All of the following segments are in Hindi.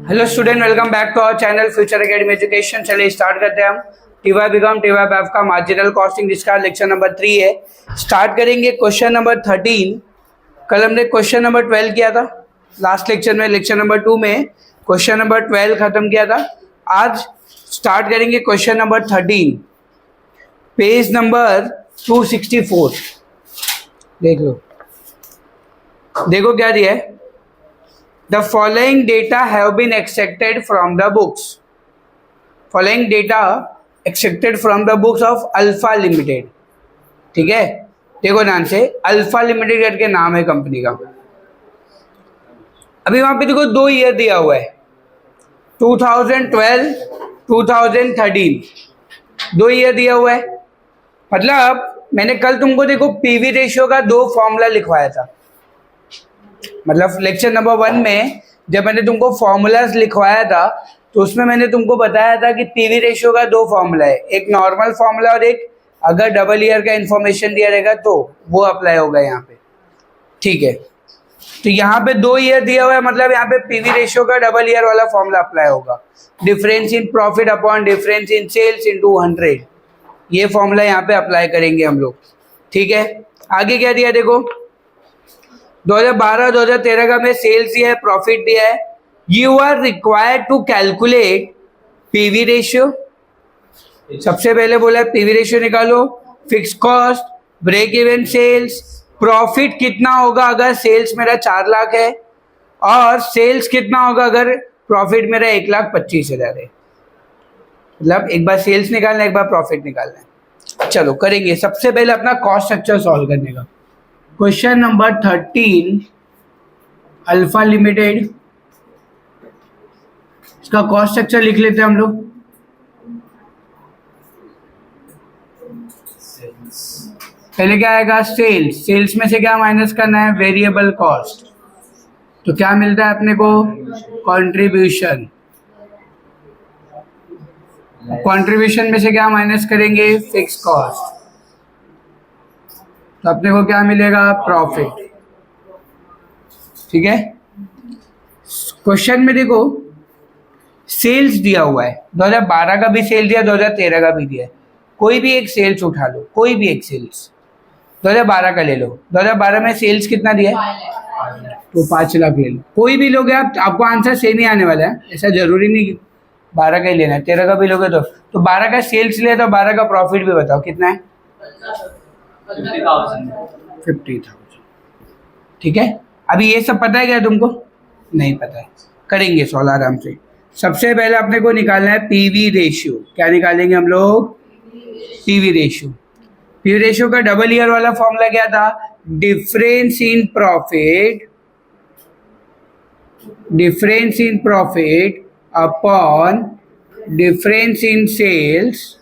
Hello student, welcome back to our channel future academy education. चलिए स्टार्ट करते हैं हम टीवाई बीकॉम टीवाई बैफ का मार्जिनल कॉस्टिंग, जिसका लेक्चर नंबर 3 है। स्टार्ट करेंगे क्वेश्चन नंबर 13। कल हमने क्वेश्चन नंबर 12 किया था लास्ट लेक्चर में, लेक्चर नंबर 2 में क्वेश्चन नंबर 12 खत्म किया था। आज स्टार्ट करेंगे क्वेश्चन नंबर 13, पेज नंबर 264। देख लो, देखो क्या दिया है। The following data have been extracted from the books. Following data extracted from the books of Alpha Limited. ठीक है, देखो ध्यान से, अल्फा लिमिटेड करके नाम है कंपनी का। अभी वहां पे देखो 2 ईयर दिया हुआ है, 2012 2013, 2 ईयर दिया हुआ है। मतलब मैंने कल तुमको देखो पीवी रेशियो का 2 फॉर्मूला लिखवाया था। मतलब लेक्चर नंबर 1 में जब मैंने तुमको फॉर्मूलाज लिखवाया था तो उसमें मैंने तुमको बताया था कि पीवी रेशियो का 2 फॉर्मूला है, एक नॉर्मल फॉर्मूला और एक अगर डबल ईयर का इंफॉर्मेशन दिया रहेगा तो वो अप्लाई होगा यहाँ पे। ठीक है, तो यहाँ पे 2 ईयर दिया हुआ है, मतलब यहाँ पे पीवी रेशियो का डबल ईयर वाला फॉर्मूला अप्लाई होगा। Difference in profit upon difference in sales into 100, ये फॉर्मूला यहाँ पे अप्लाई करेंगे हम लोग। ठीक है, आगे क्या दिया देखो, 2012-2013 का में सेल्स दिया है, प्रॉफिट दिया है। You are required to calculate PV ratio. सबसे पहले बोला है पीवी रेशियो निकालो, fix cost, break even sales, profit कितना होगा अगर सेल्स मेरा 4 लाख है, और सेल्स कितना होगा अगर प्रॉफिट मेरा 1,25,000 है। मतलब एक बार सेल्स निकालना है, एक बार प्रॉफिट निकालना है। चलो करेंगे, सबसे पहले अपना कॉस्ट स्ट्रक्चर सॉल्व करने का। क्वेश्चन नंबर 13, अल्फा लिमिटेड, इसका कॉस्ट स्ट्रक्चर लिख लेते हैं हम लोग। पहले क्या आएगा, सेल्स। सेल्स में से क्या माइनस करना है, वेरिएबल कॉस्ट। तो क्या मिलता है अपने को, कंट्रीब्यूशन। कंट्रीब्यूशन में से क्या माइनस करेंगे, फिक्स कॉस्ट। तो अपने को क्या मिलेगा, प्रॉफिट। ठीक है, क्वेश्चन में देखो सेल्स दिया हुआ है, 2012 का भी सेल दिया, 2013 का भी दिया है। कोई भी एक सेल्स उठा लो, कोई भी एक सेल्स 2012 का ले लो। 2012 में सेल्स कितना दिया है, तो 5 लाख ले लो। कोई भी लोगे आप, आपको आंसर सेम ही आने वाला है, ऐसा जरूरी नहीं कि 12 का ही लेना है। 13 का भी लोगे तो 12 का सेल्स लिया तो 12 का प्रॉफिट भी बताओ कितना है, 50,000। ठीक है, अभी ये सब पता है क्या तुमको, नहीं पता है, करेंगे सॉल्व आराम से। सबसे पहले अपने को निकालना है पीवी रेशियो। क्या निकालेंगे हम लोग, पीवी रेशियो। पीवी रेशियो का डबल ईयर वाला फॉर्मूला क्या था, difference in profit, difference in profit upon difference in sales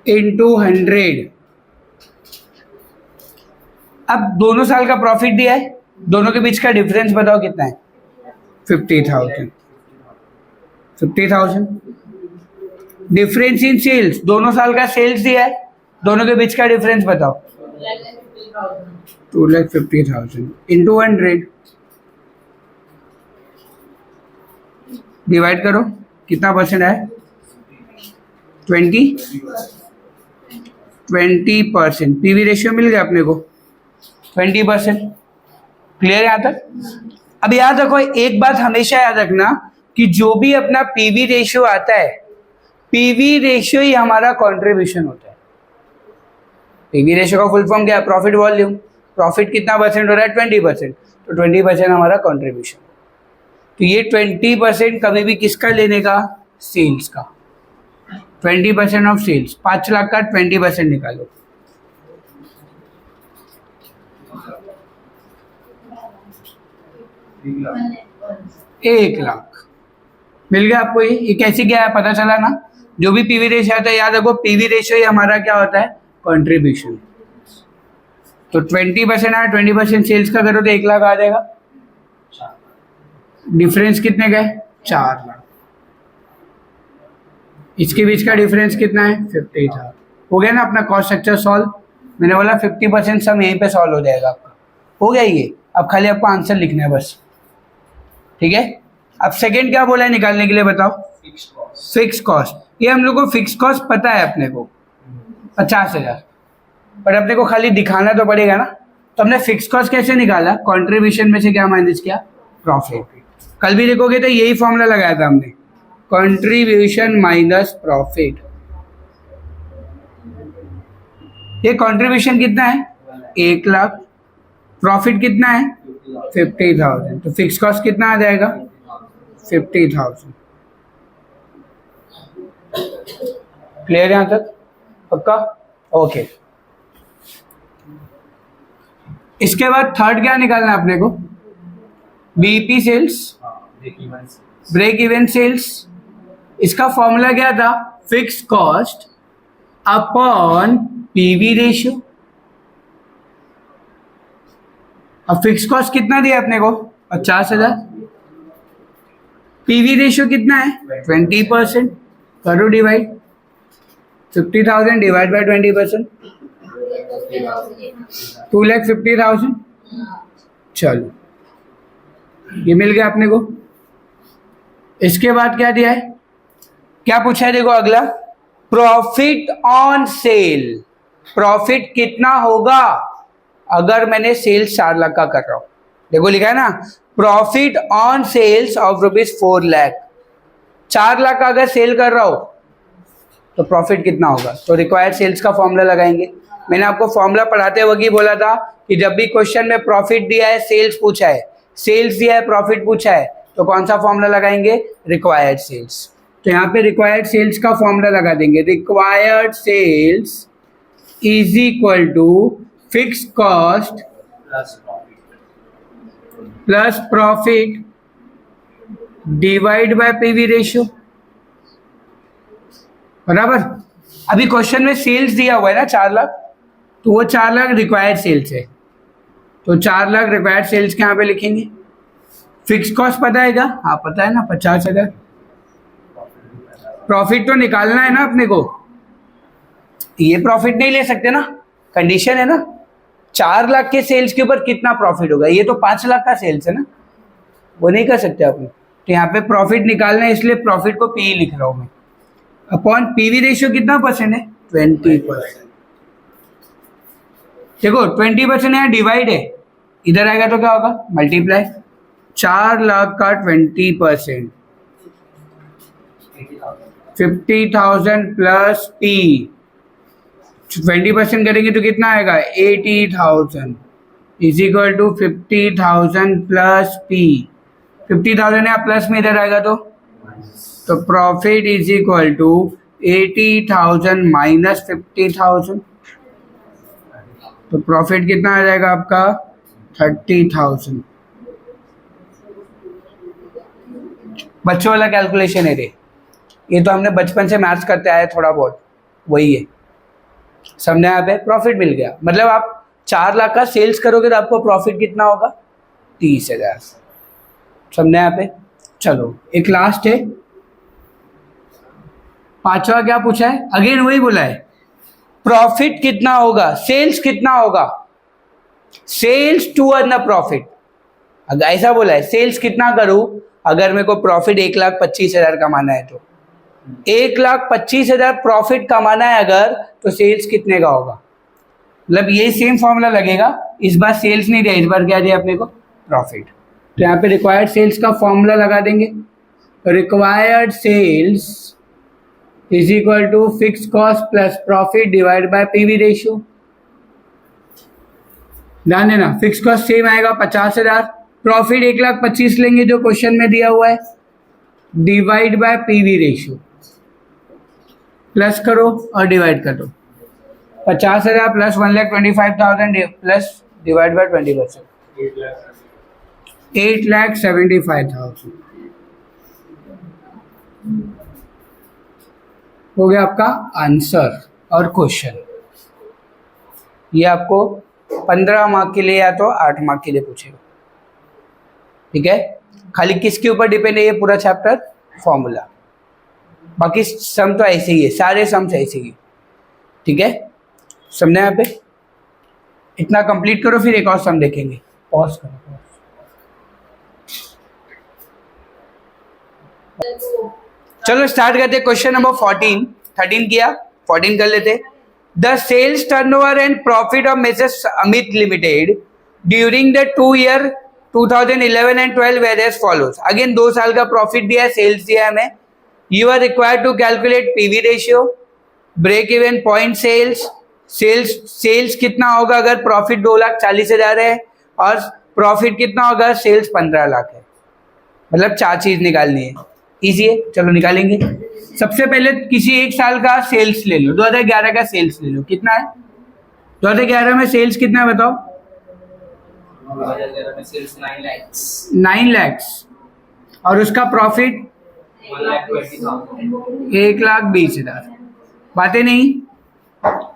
into 100। अब दोनों साल का प्रॉफिट दिया है, दोनों के बीच का डिफरेंस बताओ कितना है, 50,000। 50,000 डिफरेंस इन सेल्स, दोनों साल का सेल्स दिया है, दोनों के बीच का डिफरेंस बताओ, 2,50,000 इंटू 100। डिवाइड करो, कितना परसेंट है, 20%। पीवी रेशियो मिल गया अपने को 20%। क्लियर यहाँ तक। अब याद रखो, एक बात हमेशा याद रखना कि जो भी अपना पीवी रेशियो आता है, पीवी रेशियो ही हमारा कंट्रीब्यूशन होता है। पीवी रेशियो का फुल फॉर्म क्या है, प्रॉफिट वॉल्यूम। प्रॉफिट कितना परसेंट हो रहा है, 20%, तो 20% हमारा कंट्रीब्यूशन। तो ये 20% कभी भी किसका लेने का, सेल्स का। 20% ऑफ सेल्स, 5 लाख का 20% निकालो, एक लाख मिल गया आपको। ये कैसे क्या है पता चला ना। जो भी पीवी रेशियो आता है, याद रखो पीवी रेशियो ही हमारा क्या होता है, कंट्रीब्यूशन। तो 20% आया, 20% सेल्स का करो तो 1 लाख आ जाएगा। डिफरेंस कितने का है, 4 लाख। इसके बीच का डिफरेंस कितना है, 50,000। हो गया ना अपना कॉस्ट स्ट्रक्चर सॉल्व। मैंने बोला 50% सम यहीं पे सॉल्व हो जाएगा आपका। हो गया ये। अब खाली आपको आंसर लिखना है बस, ठीक है। अब सेकंड क्या बोला है निकालने के लिए बताओ? Fix cost. ये हम लोग को फिक्स कॉस्ट पता है अपने को 50,000, पर अपने को खाली दिखाना तो पड़ेगा ना। तो हमने फिक्स कॉस्ट कैसे निकाला? कंट्रीब्यूशन में से क्या माइनस किया? प्रॉफिट। कल भी देखोगे तो यही फॉर्मूला लगाया था हमने, कंट्रीब्यूशन माइनस प्रॉफिट। ये कंट्रीब्यूशन कितना है? 1 लाख। प्रॉफिट कितना है? 50,000। तो फिक्स कॉस्ट कितना आ जाएगा? 50,000। क्लियर यहां तक? पक्का? ओके। इसके बाद थर्ड क्या निकालना है अपने को? BEP sales, break even sales. इसका फॉर्मूला क्या था? Fix cost upon PV ratio. अब फिक्स कॉस्ट कितना दिया अपने को? 50,000। पीवी रेशियो कितना है? 20%। करो डिवाइड, 50,000 डिवाइड बाय 20%, 2,50,000। चलो ये मिल गया अपने को। इसके बाद क्या दिया है? क्या पूछा है? देखो अगला, प्रॉफिट ऑन सेल। प्रॉफिट कितना होगा अगर मैंने सेल्स 4 लाख का कर रहा हूं? देखो लिखा है ना, profit on sales of ₹4 lakh. 4 lakh का अगर सेल कर रहा हो तो प्रॉफिट कितना होगा? तो रिक्वायर्ड सेल्स का फॉर्मूला लगाएंगे। मैंने आपको फॉर्मूला पढ़ाते वक्त ही बोला था कि जब भी क्वेश्चन में प्रॉफिट दिया है, सेल्स पूछा है, सेल्स दिया है, प्रॉफिट पूछा है, तो कौन सा फॉर्मूला लगाएंगे? Required sales. तो यहाँ पे रिक्वायर्ड सेल्स का फॉर्मूला लगा देंगे, required sales is equal to fix cost plus profit divide by PV ratio, बराबर। अभी क्वेश्चन में सेल्स दिया हुआ है ना 4 लाख, तो वो 4 लाख रिक्वायर्ड सेल्स है, तो 4 लाख रिक्वायर्ड सेल्स के यहाँ पे लिखेंगे। फिक्स कॉस्ट पता है क्या? हाँ पता है ना, 50,000। प्रॉफिट तो निकालना है ना अपने को, ये प्रॉफिट नहीं ले सकते ना, कंडीशन है ना। 4 लाख के सेल्स के ऊपर कितना प्रॉफिट होगा? ये तो 5 लाख का सेल्स है ना, वो नहीं कर सकते आप। तो यहाँ पे प्रॉफिट निकालना है, इसलिए प्रॉफिट को पी लिख रहा हूं मैं। अपॉन पीवी रेशियो कितना परसेंट है? 20%। देखो 20% है, डिवाइड है, इधर आएगा तो क्या होगा? मल्टीप्लाई। 4 लाख का 20%, 50,000 प्लस पी, 20% करेंगे तो कितना आएगा? 80,000 is equal to 50,000 plus P. 50,000 है, प्लस में इधर आएगा तो profit is equal to 80,000 minus 50,000। तो प्रॉफिट कितना आ जाएगा आपका? 30,000। बच्चों वाला कैलकुलेशन है ये तो हमने बचपन से मैथ्स करते आए, थोड़ा बहुत वही है। समझे? यहाँ पे प्रॉफिट मिल गया, मतलब आप 4 लाख का सेल्स करोगे तो आपको प्रॉफिट कितना होगा? 30,000। समझे यहाँ पे? चलो एक लास्ट है, 5वां क्या पूछा है? अगेन वही बोला है, प्रॉफिट कितना होगा, सेल्स कितना होगा, सेल्स टू अर्न प्रॉफिट। अगर ऐसा बोला है सेल्स कितना करूं अगर मेरे को प्रॉफिट 1,25,000 कमाना है, तो 1,25,000 प्रॉफिट कमाना है अगर, तो सेल्स कितने का होगा? मतलब ये सेम फॉर्मूला लगेगा, इस बार सेल्स नहीं दिया, इस बार क्या दिया अपने को? प्रॉफिट। तो यहाँ पे रिक्वायर्ड सेल्स का फॉर्मूला लगा देंगे, required sales is equal to fix cost plus profit divide by PV ratio. ध्यान देना, फिक्स कॉस्ट सेम आएगा 50,000, प्रॉफिट 1,25,000 लेंगे जो क्वेश्चन में दिया हुआ है, divide by PV ratio, plus करो और डिवाइड कर दो। 50,000 प्लस 1,25,000 प्लस डिवाइड बाय 20%, 8,75,000 हो गया आपका आंसर और क्वेश्चन। ये आपको 15 मार्क के लिए या तो 8 मार्क के लिए पूछेगा, ठीक है। खाली किसके ऊपर डिपेंड है ये पूरा चैप्टर? फॉर्मूला। बाकी सम तो ऐसे ही है, सारे सम्स ऐसे ही, ठीक है। समझना यहाँ पे? इतना कंप्लीट करो, फिर एक और सम देखेंगे। पॉज करो। चलो स्टार्ट करते क्वेश्चन नंबर 14। 13 किया, 14 कर लेते। The sales turnover and profit of messrs Amit limited during the 2 year 2011 and 12 were as follows. Again 2 साल का प्रॉफिट दिया है, सेल्स दिया है हमें। You are required to calculate PV ratio, break even point sales. Sales कितना होगा अगर प्रॉफिट 2,40,000 है और प्रॉफिट कितना होगा, सेल्स 15 लाख है। मतलब 4 चीज निकालनी है। इजी है, चलो निकालेंगे। सबसे पहले किसी एक साल का सेल्स ले लो। 2011 का सेल्स ले लो, कितना है 2011 में सेल्स कितना है बताओ। 2011 में सेल्स 9 lakhs और उसका प्रॉफिट 1,20,000। बातें नहीं,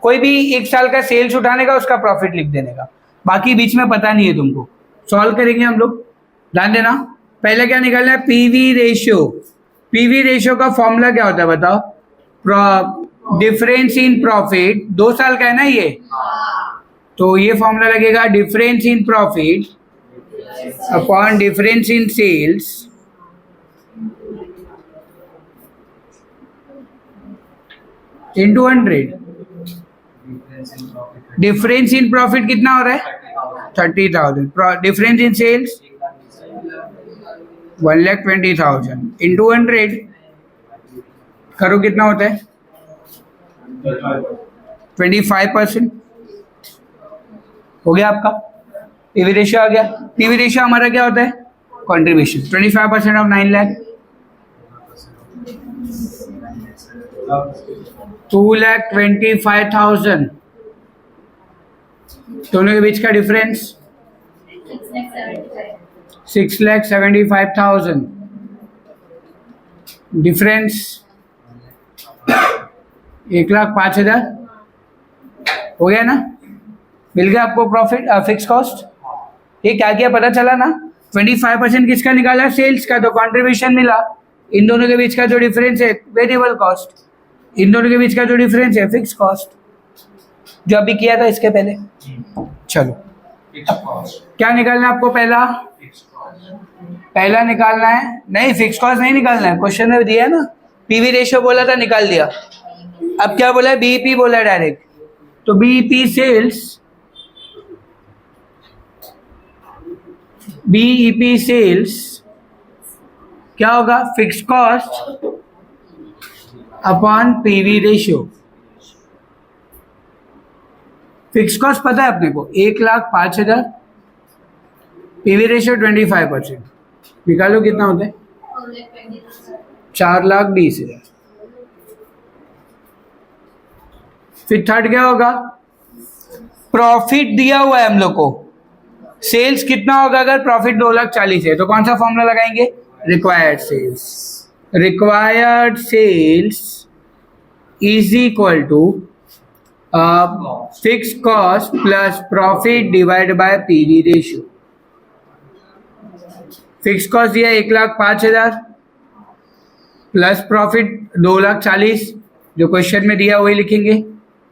कोई भी एक साल का सेल्स उठाने का, उसका प्रॉफिट लिख देने का, बाकी बीच में पता नहीं है तुमको। सॉल्व करेंगे हम लोग, ध्यान देना। पहले क्या निकालना है, पीवी रेशियो। पीवी रेशियो का फॉर्मूला क्या होता है बताओ। डिफरेंस इन प्रॉफिट, 2 साल का है ना ये, तो ये फॉर्मूला लगेगा difference in profit upon difference in sales into 100। Difference in profit कितना हो रहा है 30,000। डिफरेंस इन सेल्स 1,20,000 इंटू 100 करो, कितना होता है 25%। हो गया आपका पीवी रेशियो आ गया। पीवी रेशियो हमारा क्या होता है, कंट्रीब्यूशन। 25% ऑफ 9 लाख 2,25,000। दोनों के बीच का डिफरेंस 6,75,000। डिफरेंस 1,05,000। हो गया ना, मिल गया आपको प्रॉफिट फिक्स कॉस्ट। ये क्या किया पता चला ना, 25% किसका निकाला, सेल्स का, तो कंट्रीब्यूशन मिला। इन दोनों के बीच का जो डिफरेंस है वेरिएबल कॉस्ट, इन दोनों के बीच का जो डिफरेंस है फिक्स कॉस्ट, जो अभी किया था इसके पहले। चलो क्या निकालना है आपको, पहला निकालना है, नहीं फिक्स कॉस्ट नहीं निकालना है, क्वेश्चन में दिया है ना। पीवी रेशियो बोला था, निकाल दिया। अब क्या बोला है, बीईपी बोला है डायरेक्ट, तो बीईपी सेल्स क्या होगा, fix cost upon PV ratio. Fix cost पता है अपने को 1,05,000, पीवी रेशियो 25%। निकालो कितना होता है 4,20,000। फिर थर्ड क्या होगा, प्रॉफिट दिया हुआ है हम लोग को, सेल्स कितना होगा अगर प्रॉफिट 2,40,000 है, तो कौन सा फॉर्मूला लगाएंगे, required sales. Required sales is equal to fix cost plus profit divide by PV ratio. Fix cost दिया 1,05,000 प्लस प्रॉफिट 2,40,000, जो क्वेश्चन में दिया वही लिखेंगे,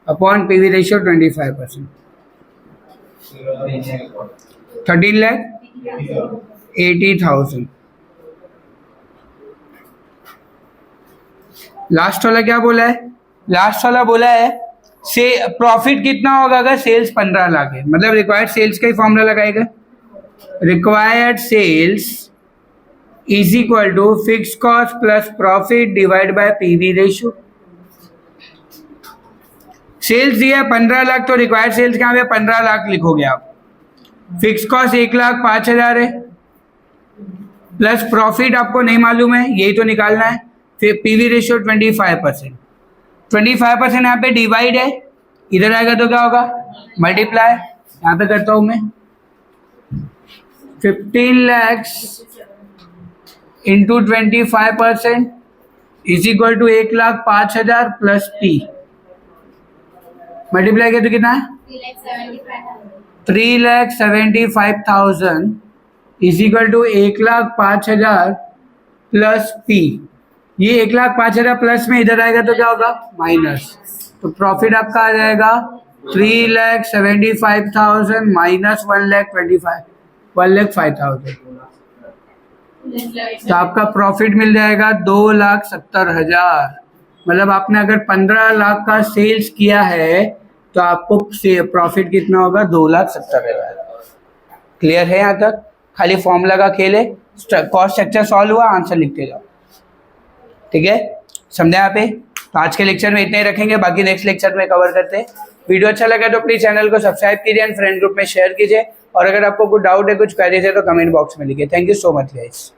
अपॉन पीवी रेशियो 25%। 13,80,000। लास्ट वाला क्या बोला है, लास्ट वाला बोला है से प्रॉफिट कितना होगा अगर सेल्स 15 लाख है, मतलब रिक्वायर्ड सेल्स का ही फॉर्मूला लगाएगा। Required sales is equal to fix cost plus profit divide by PV ratio. Sales दिया है 15 लाख, तो रिक्वायर्ड सेल्स कहाँ पे 15 लाख लिखोगे आप। फिक्स कॉस्ट 1,05,000 है, प्लस प्रॉफिट आपको नहीं मालूम है, यही तो निकालना है। फिर पीवी रेशियो 25%। 25% यहाँ पे डिवाइड है, इधर आएगा तो क्या होगा मल्टीप्लाई। यहाँ पे करता हूं मैं 15 lakhs into 25% is equal to 1,05,000 plus P, multiply किया तो कितना है 3,75,000 is equal to 1,05,000 plus P. ये 1,05,000 प्लस में इधर आएगा तो क्या होगा माइनस, तो प्रॉफिट आपका आ जाएगा 3,75,000 माइनस 1,25,000। 1,05,000। तो आपका प्रॉफिट मिल जाएगा 2,70,000। मतलब आपने अगर 15 लाख का सेल्स किया है तो आपको प्रॉफिट कितना होगा? 2,70,000। क्लियर है यहाँ तक? खाली फॉर्मूला का खेल है, कॉस्ट स्ट्रक्चर सॉल्व हुआ, आंसर लिखते जाओ। ठीक है, समझे यहाँ पे? तो आज के लेक्चर में इतने ही रखेंगे, बाकी नेक्स्ट लेक्चर में कवर करते हैं। वीडियो अच्छा लगा तो प्लीज चैनल को सब्सक्राइब कीजिए एंड फ्रेंड ग्रुप में शेयर कीजिए, और अगर आपको कुछ डाउट है, कुछ क्वेरीज है तो कमेंट बॉक्स में लिखिए। Thank you so much guys.